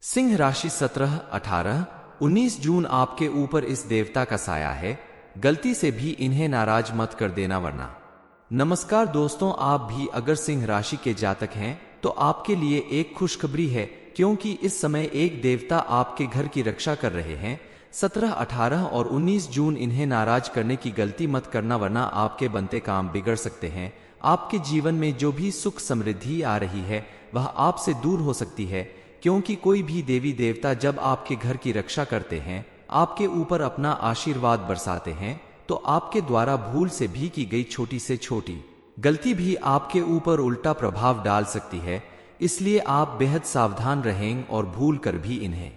सिंह राशि 17, 18, 19 जून आपके ऊपर इस देवता का साया है। गलती से भी इन्हें नाराज मत कर देना वरना। नमस्कार दोस्तों, आप भी अगर सिंह राशि के जातक हैं तो आपके लिए एक खुशखबरी है, क्योंकि इस समय एक देवता आपके घर की रक्षा कर रहे हैं। 17, 18 और 19 जून इन्हें नाराज करने की गलती मत करना वरना आपके बनते काम बिगड़ सकते हैं। आपके जीवन में जो भी सुख समृद्धि आ रही है वह आपसे दूर हो सकती है, क्योंकि कोई भी देवी देवता जब आपके घर की रक्षा करते हैं, आपके ऊपर अपना आशीर्वाद बरसाते हैं, तो आपके द्वारा भूल से भी की गई छोटी से छोटी गलती भी आपके ऊपर उल्टा प्रभाव डाल सकती है। इसलिए आप बेहद सावधान रहें और भूल कर भी इन्हें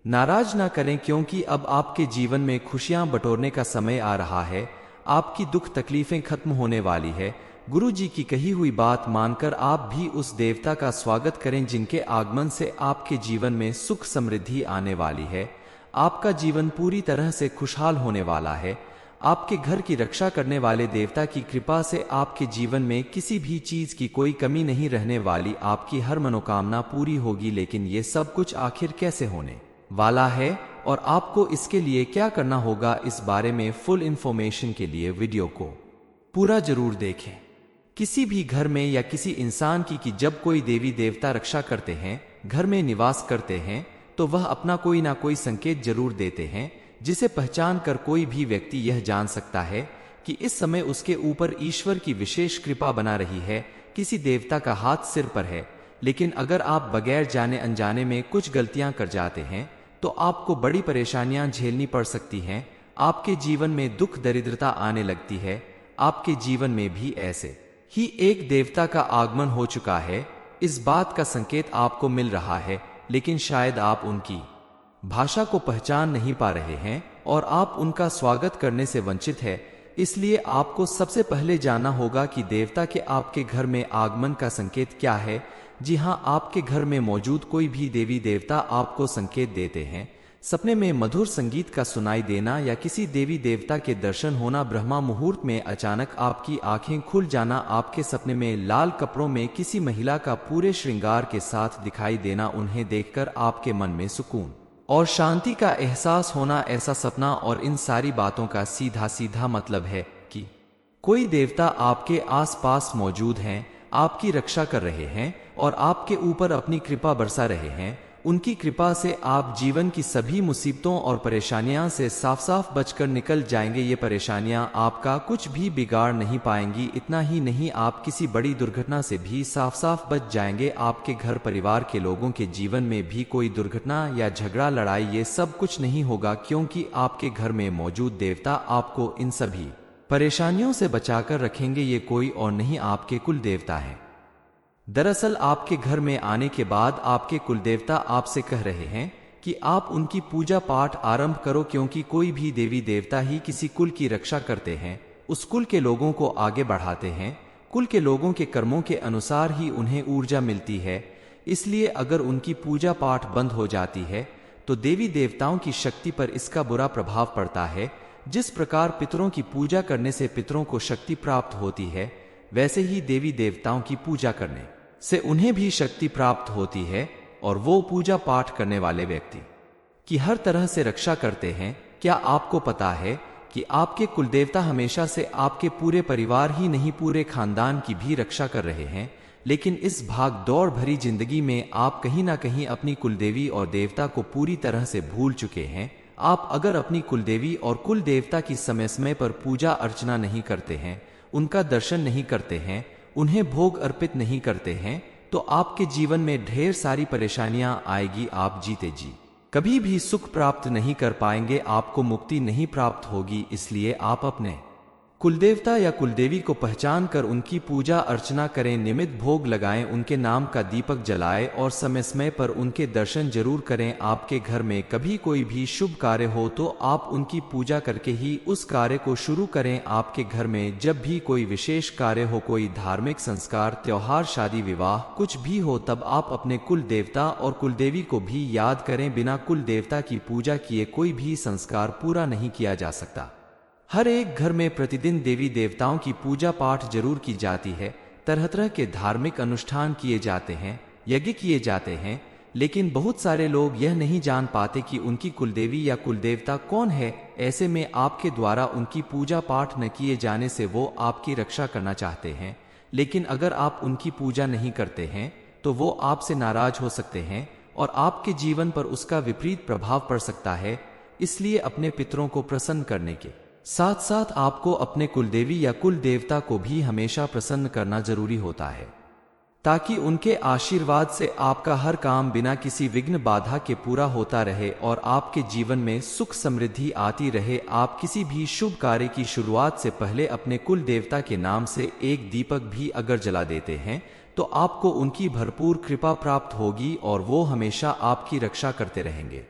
नाराज ना करें, क्योंकि अब आपके जीवन में खुशियां बटोरने का समय आ रहा है। आपकी दुख तकलीफें खत्म होने वाली है। गुरु जी की कही हुई बात मानकर आप भी उस देवता का स्वागत करें जिनके आगमन से आपके जीवन में सुख समृद्धि आने वाली है। आपका जीवन पूरी तरह से खुशहाल होने वाला है। आपके घर की रक्षा करने वाले देवता की कृपा से आपके जीवन में किसी भी चीज की कोई कमी नहीं रहने वाली। आपकी हर मनोकामना पूरी होगी। लेकिन ये सब कुछ आखिर कैसे होने वाला है और आपको इसके लिए क्या करना होगा, इस बारे में फुल इंफॉर्मेशन के लिए वीडियो को पूरा जरूर देखें। किसी भी घर में या किसी इंसान की कि जब कोई देवी देवता रक्षा करते हैं, घर में निवास करते हैं, तो वह अपना कोई ना कोई संकेत जरूर देते हैं, जिसे पहचान कर कोई भी व्यक्ति यह जान सकता है कि इस समय उसके ऊपर ईश्वर की विशेष कृपा बना रही है। किसी देवता का हाथ सिर पर है। लेकिन अगर आप बगैर जाने अनजाने में कुछ गलतियां कर जाते हैं तो आपको बड़ी परेशानियां झेलनी पड़ सकती हैं। आपके जीवन में दुख दरिद्रता आने लगती है। आपके जीवन में भी ऐसे ही एक देवता का आगमन हो चुका है। इस बात का संकेत आपको मिल रहा है, लेकिन शायद आप उनकी भाषा को पहचान नहीं पा रहे हैं और आप उनका स्वागत करने से वंचित है। इसलिए आपको सबसे पहले जानना होगा कि देवता के आपके घर में आगमन का संकेत क्या है। जी हाँ, आपके घर में मौजूद कोई भी देवी देवता आपको संकेत देते हैं। सपने में मधुर संगीत का सुनाई देना या किसी देवी देवता के दर्शन होना, ब्रह्मा मुहूर्त में अचानक आपकी आंखें खुल जाना, आपके सपने में लाल कपड़ों में किसी महिला का पूरे श्रृंगार के साथ दिखाई देना, उन्हें देखकर आपके मन में सुकून और शांति का एहसास होना, ऐसा सपना और इन सारी बातों का सीधा सीधा मतलब है कि कोई देवता आपके आसपास मौजूद हैं, आपकी रक्षा कर रहे हैं और आपके ऊपर अपनी कृपा बरसा रहे हैं। उनकी कृपा से आप जीवन की सभी मुसीबतों और परेशानियां से साफ साफ बचकर निकल जाएंगे। ये परेशानियां आपका कुछ भी बिगाड़ नहीं पाएंगी। इतना ही नहीं, आप किसी बड़ी दुर्घटना से भी साफ साफ बच जाएंगे। आपके घर परिवार के लोगों के जीवन में भी कोई दुर्घटना या झगड़ा लड़ाई ये सब कुछ नहीं होगा, क्योंकि आपके घर में मौजूद देवता आपको इन सभी परेशानियों से बचाकर रखेंगे। ये कोई और नहीं, आपके कुल देवता है। दरअसल आपके घर में आने के बाद आपके कुलदेवता आपसे कह रहे हैं कि आप उनकी पूजा पाठ आरंभ करो, क्योंकि कोई भी देवी देवता ही किसी कुल की रक्षा करते हैं, उस कुल के लोगों को आगे बढ़ाते हैं। कुल के लोगों के कर्मों के अनुसार ही उन्हें ऊर्जा मिलती है। इसलिए अगर उनकी पूजा पाठ बंद हो जाती है तो देवी देवताओं की शक्ति पर इसका बुरा प्रभाव पड़ता है। जिस प्रकार पितरों की पूजा करने से पितरों को शक्ति प्राप्त होती है, वैसे ही देवी देवताओं की पूजा करने से उन्हें भी शक्ति प्राप्त होती है और वो पूजा पाठ करने वाले व्यक्ति की हर तरह से रक्षा करते हैं। क्या आपको पता है कि आपके कुलदेवता हमेशा से आपके पूरे परिवार ही नहीं, पूरे खानदान की भी रक्षा कर रहे हैं। लेकिन इस भाग दौड़ भरी जिंदगी में आप कहीं ना कहीं अपनी कुलदेवी और देवता को पूरी तरह से भूल चुके हैं। आप अगर अपनी कुलदेवी और कुल देवता की समय समय पर पूजा अर्चना नहीं करते हैं, उनका दर्शन नहीं करते हैं, उन्हें भोग अर्पित नहीं करते हैं, तो आपके जीवन में ढेर सारी परेशानियां आएगी। आप जीते जी कभी भी सुख प्राप्त नहीं कर पाएंगे, आपको मुक्ति नहीं प्राप्त होगी। इसलिए आप अपने कुलदेवता या कुलदेवी को पहचान कर उनकी पूजा अर्चना करें, नियमित भोग लगाएं, उनके नाम का दीपक जलाएं और समय समय पर उनके दर्शन जरूर करें। आपके घर में कभी कोई भी शुभ कार्य हो तो आप उनकी पूजा करके ही उस कार्य को शुरू करें। आपके घर में जब भी कोई विशेष कार्य हो, कोई धार्मिक संस्कार, त्योहार, शादी, विवाह कुछ भी हो, तब आप अपने कुल देवता और कुलदेवी को भी याद करें। बिना कुल देवता की पूजा किए कोई भी संस्कार पूरा नहीं किया जा सकता। हर एक घर में प्रतिदिन देवी देवताओं की पूजा पाठ जरूर की जाती है। तरह तरह के धार्मिक अनुष्ठान किए जाते हैं, यज्ञ किए जाते हैं, लेकिन बहुत सारे लोग यह नहीं जान पाते कि उनकी कुलदेवी या कुलदेवता कौन है। ऐसे में आपके द्वारा उनकी पूजा पाठ न किए जाने से वो आपकी रक्षा करना चाहते हैं, लेकिन अगर आप उनकी पूजा नहीं करते हैं तो वो आपसे नाराज हो सकते हैं और आपके जीवन पर उसका विपरीत प्रभाव पड़ सकता है। इसलिए अपने पितरों को प्रसन्न करने के साथ साथ आपको अपने कुलदेवी या कुल देवता को भी हमेशा प्रसन्न करना जरूरी होता है, ताकि उनके आशीर्वाद से आपका हर काम बिना किसी विघ्न बाधा के पूरा होता रहे और आपके जीवन में सुख समृद्धि आती रहे। आप किसी भी शुभ कार्य की शुरुआत से पहले अपने कुल देवता के नाम से एक दीपक भी अगर जला देते हैं तो आपको उनकी भरपूर कृपा प्राप्त होगी और वो हमेशा आपकी रक्षा करते रहेंगे।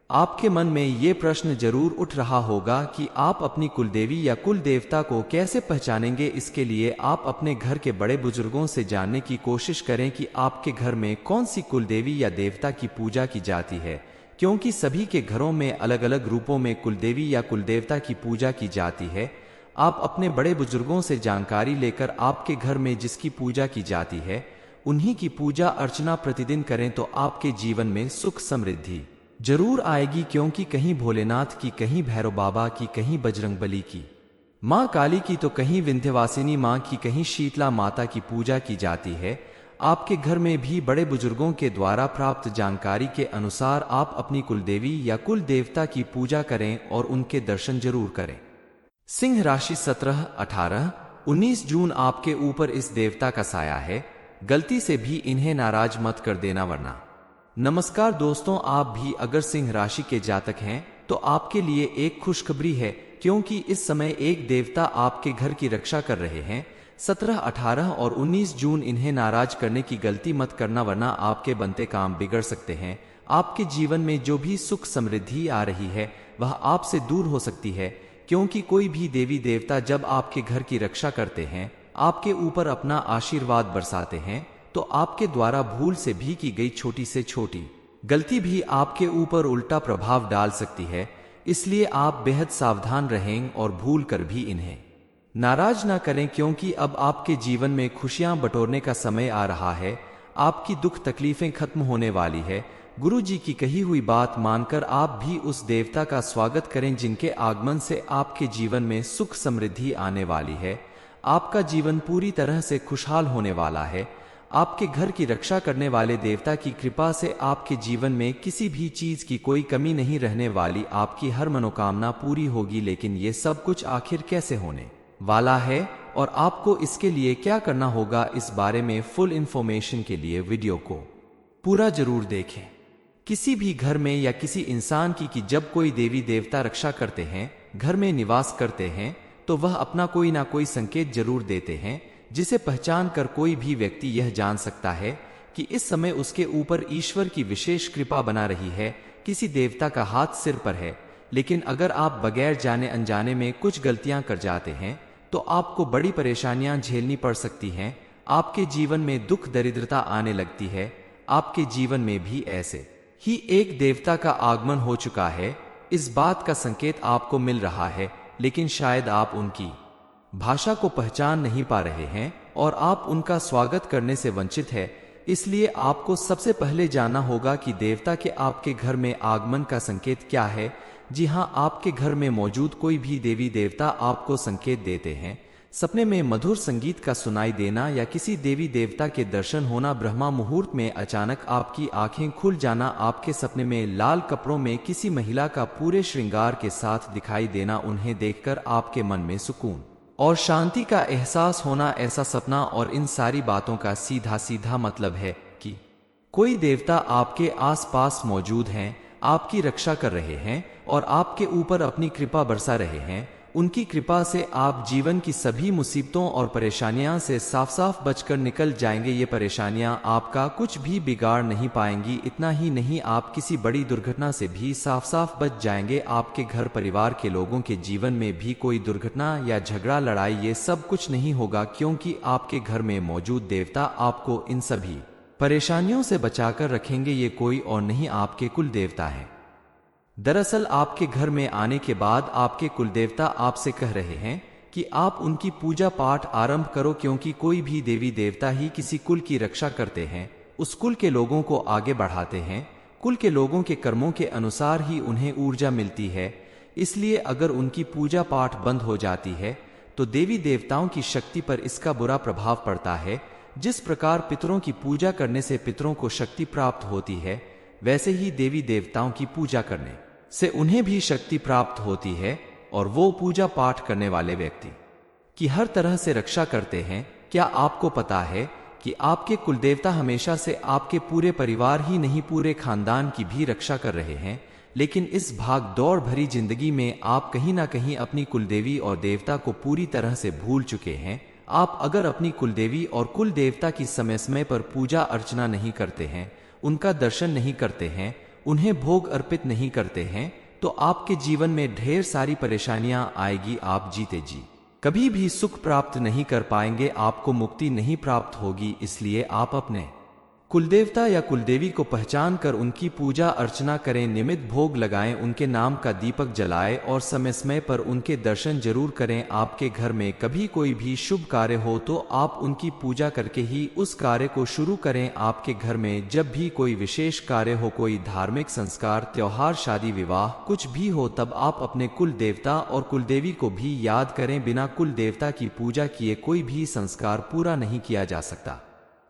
आपके मन में ये प्रश्न जरूर उठ रहा होगा कि आप अपनी कुलदेवी या कुल देवता को कैसे पहचानेंगे। इसके लिए आप अपने घर के बड़े बुजुर्गों से जानने की कोशिश करें कि आपके घर में कौन सी कुलदेवी या देवता की पूजा की जाती है, क्योंकि सभी के घरों में अलग अलग रूपों में कुलदेवी या कुलदेवता की पूजा की जाती है। आप अपने बड़े बुजुर्गों से जानकारी लेकर आपके घर में जिसकी पूजा की जाती है उन्हीं की पूजा अर्चना प्रतिदिन करें तो आपके जीवन में सुख समृद्धि जरूर आएगी, क्योंकि कहीं भोलेनाथ की, कहीं भैरव बाबा की, कहीं बजरंगबली की, माँ काली की, तो कहीं विंध्यवासिनी माँ की, कहीं शीतला माता की पूजा की जाती है। आपके घर में भी बड़े बुजुर्गों के द्वारा प्राप्त जानकारी के अनुसार आप अपनी कुलदेवी या कुल देवता की पूजा करें और उनके दर्शन जरूर करें। सिंह राशि 17, 18, 19 जून आपके ऊपर इस देवता का साया है, गलती से भी इन्हें नाराज मत कर देना वरना। नमस्कार दोस्तों, आप भी अगर सिंह राशि के जातक हैं तो आपके लिए एक खुशखबरी है, क्योंकि इस समय एक देवता आपके घर की रक्षा कर रहे हैं। 17, 18 और 19 जून इन्हें नाराज करने की गलती मत करना वरना आपके बनते काम बिगड़ सकते हैं। आपके जीवन में जो भी सुख समृद्धि आ रही है वह आपसे दूर हो सकती है, क्योंकि कोई भी देवी देवता जब आपके घर की रक्षा करते हैं, आपके ऊपर अपना आशीर्वाद बरसाते हैं, तो आपके द्वारा भूल से भी की गई छोटी से छोटी गलती भी आपके ऊपर उल्टा प्रभाव डाल सकती है। इसलिए आप बेहद सावधान रहें और भूल कर भी इन्हें नाराज ना करें, क्योंकि अब आपके जीवन में खुशियां बटोरने का समय आ रहा है। आपकी दुख तकलीफें खत्म होने वाली है। गुरु जी की कही हुई बात मानकर आप भी उस देवता का स्वागत करें जिनके आगमन से आपके जीवन में सुख समृद्धि आने वाली है। आपका जीवन पूरी तरह से खुशहाल होने वाला है। आपके घर की रक्षा करने वाले देवता की कृपा से आपके जीवन में किसी भी चीज की कोई कमी नहीं रहने वाली। आपकी हर मनोकामना पूरी होगी। लेकिन ये सब कुछ आखिर कैसे होने वाला है और आपको इसके लिए क्या करना होगा, इस बारे में फुल इंफॉर्मेशन के लिए वीडियो को पूरा जरूर देखें। किसी भी घर में या किसी इंसान की कि जब कोई देवी देवता रक्षा करते हैं, घर में निवास करते हैं, तो वह अपना कोई ना कोई संकेत जरूर देते हैं, जिसे पहचान कर कोई भी व्यक्ति यह जान सकता है कि इस समय उसके ऊपर ईश्वर की विशेष कृपा बना रही है, किसी देवता का हाथ सिर पर है। लेकिन अगर आप बगैर जाने अनजाने में कुछ गलतियां कर जाते हैं तो आपको बड़ी परेशानियां झेलनी पड़ सकती हैं। आपके जीवन में दुख दरिद्रता आने लगती है। आपके जीवन में भी ऐसे ही एक देवता का आगमन हो चुका है। इस बात का संकेत आपको मिल रहा है, लेकिन शायद आप उनकी भाषा को पहचान नहीं पा रहे हैं और आप उनका स्वागत करने से वंचित है। इसलिए आपको सबसे पहले जानना होगा कि देवता के आपके घर में आगमन का संकेत क्या है। जी हाँ, आपके घर में मौजूद कोई भी देवी देवता आपको संकेत देते हैं। सपने में मधुर संगीत का सुनाई देना या किसी देवी देवता के दर्शन होना, ब्रह्मा मुहूर्त में अचानक आपकी आंखें खुल जाना, आपके सपने में लाल कपड़ों में किसी महिला का पूरे श्रृंगार के साथ दिखाई देना, उन्हें देखकर आपके मन में सुकून और शांति का एहसास होना, ऐसा सपना और इन सारी बातों का सीधा सीधा मतलब है कि कोई देवता आपके आसपास मौजूद हैं, आपकी रक्षा कर रहे हैं और आपके ऊपर अपनी कृपा बरसा रहे हैं। उनकी कृपा से आप जीवन की सभी मुसीबतों और परेशानियां से साफ साफ बचकर निकल जाएंगे। ये परेशानियां आपका कुछ भी बिगाड़ नहीं पाएंगी। इतना ही नहीं, आप किसी बड़ी दुर्घटना से भी साफ साफ बच जाएंगे। आपके घर परिवार के लोगों के जीवन में भी कोई दुर्घटना या झगड़ा लड़ाई ये सब कुछ नहीं होगा, क्योंकि आपके घर में मौजूद देवता आपको इन सभी परेशानियों से बचाकर रखेंगे। ये कोई और नहीं, आपके कुल देवता है। दरअसल आपके घर में आने के बाद आपके कुलदेवता आपसे कह रहे हैं कि आप उनकी पूजा पाठ आरंभ करो, क्योंकि कोई भी देवी देवता ही किसी कुल की रक्षा करते हैं। उस कुल के लोगों को आगे बढ़ाते हैं। कुल के लोगों के कर्मों के अनुसार ही उन्हें ऊर्जा मिलती है। इसलिए अगर उनकी पूजा पाठ बंद हो जाती है तो देवी देवताओं की शक्ति पर इसका बुरा प्रभाव पड़ता है। जिस प्रकार पितरों की पूजा करने से पितरों को शक्ति प्राप्त होती है, वैसे ही देवी देवताओं की पूजा करने से उन्हें भी शक्ति प्राप्त होती है और वो पूजा पाठ करने वाले व्यक्ति की हर तरह से रक्षा करते हैं। क्या आपको पता है कि आपके कुलदेवता हमेशा से आपके पूरे परिवार ही नहीं, पूरे खानदान की भी रक्षा कर रहे हैं? लेकिन इस भाग दौड़ भरी जिंदगी में आप कहीं ना कहीं अपनी कुलदेवी और देवता को पूरी तरह से भूल चुके हैं। आप अगर अपनी कुलदेवी और कुल देवता की समय समय पर पूजा अर्चना नहीं करते हैं, उनका दर्शन नहीं करते हैं, उन्हें भोग अर्पित नहीं करते हैं, तो आपके जीवन में ढेर सारी परेशानियां आएगी। आप जीते जी कभी भी सुख प्राप्त नहीं कर पाएंगे, आपको मुक्ति नहीं प्राप्त होगी। इसलिए आप अपने कुलदेवता या कुलदेवी को पहचान कर उनकी पूजा अर्चना करें, नियमित भोग लगाएं, उनके नाम का दीपक जलाएं और समय समय पर उनके दर्शन जरूर करें। आपके घर में कभी कोई भी शुभ कार्य हो तो आप उनकी पूजा करके ही उस कार्य को शुरू करें। आपके घर में जब भी कोई विशेष कार्य हो, कोई धार्मिक संस्कार, त्योहार, शादी, विवाह कुछ भी हो, तब आप अपने कुल देवता और कुलदेवी को भी याद करें। बिना कुल देवता की पूजा किए कोई भी संस्कार पूरा नहीं किया जा सकता।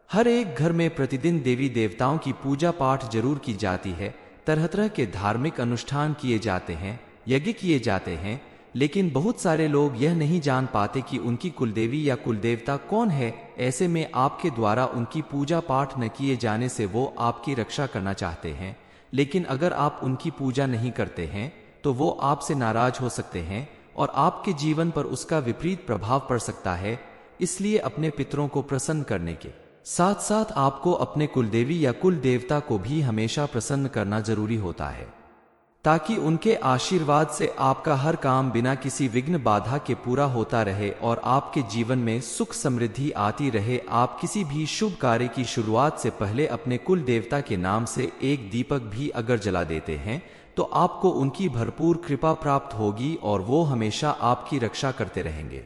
हर एक घर में प्रतिदिन देवी देवताओं की पूजा पाठ जरूर की जाती है। तरह तरह के धार्मिक अनुष्ठान किए जाते हैं, यज्ञ किए जाते हैं, लेकिन बहुत सारे लोग यह नहीं जान पाते कि उनकी कुलदेवी या कुलदेवता कौन है। ऐसे में आपके द्वारा उनकी पूजा पाठ न किए जाने से वो आपकी रक्षा करना चाहते हैं, लेकिन अगर आप उनकी पूजा नहीं करते हैं तो वो आपसे नाराज हो सकते हैं और आपके जीवन पर उसका विपरीत प्रभाव पड़ सकता है। इसलिए अपने पितरों को प्रसन्न करने के साथ साथ आपको अपने कुलदेवी या कुल देवता को भी हमेशा प्रसन्न करना जरूरी होता है, ताकि उनके आशीर्वाद से आपका हर काम बिना किसी विघ्न बाधा के पूरा होता रहे और आपके जीवन में सुख समृद्धि आती रहे। आप किसी भी शुभ कार्य की शुरुआत से पहले अपने कुल देवता के नाम से एक दीपक भी अगर जला देते हैं तो आपको उनकी भरपूर कृपा प्राप्त होगी और वो हमेशा आपकी रक्षा करते रहेंगे।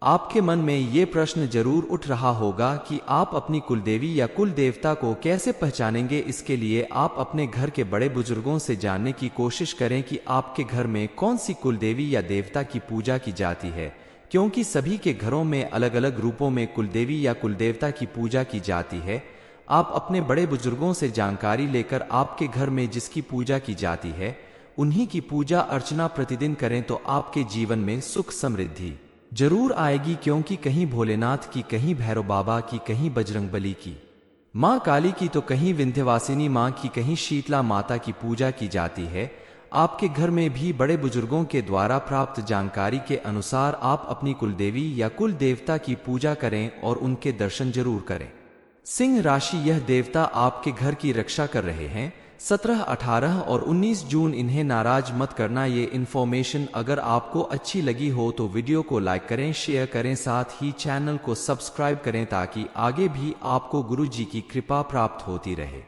आपके मन में ये प्रश्न जरूर उठ रहा होगा कि आप अपनी कुलदेवी या कुल देवता को कैसे पहचानेंगे। इसके लिए आप अपने घर के बड़े बुजुर्गों से जानने की कोशिश करें कि आपके घर में कौन सी कुलदेवी या देवता की पूजा की जाती है, क्योंकि सभी के घरों में अलग अलग रूपों में कुलदेवी या कुलदेवता की पूजा की जाती है। आप अपने बड़े बुजुर्गों से जानकारी लेकर आपके घर में जिसकी पूजा की जाती है उन्हीं की पूजा अर्चना प्रतिदिन करें तो आपके जीवन में सुख समृद्धि जरूर आएगी। क्योंकि कहीं भोलेनाथ की, कहीं भैरव बाबा की, कहीं बजरंगबली की, माँ काली की, तो कहीं विंध्यवासिनी माँ की, कहीं शीतला माता की पूजा की जाती है। आपके घर में भी बड़े बुजुर्गों के द्वारा प्राप्त जानकारी के अनुसार आप अपनी कुलदेवी या कुल देवता की पूजा करें और उनके दर्शन जरूर करें। सिंह राशि, यह देवता आपके घर की रक्षा कर रहे हैं। 17, 18 और 19 जून, इन्हें नाराज मत करना। ये इन्फॉर्मेशन अगर आपको अच्छी लगी हो तो वीडियो को लाइक करें, शेयर करें, साथ ही चैनल को सब्सक्राइब करें ताकि आगे भी आपको गुरु जी की कृपा प्राप्त होती रहे।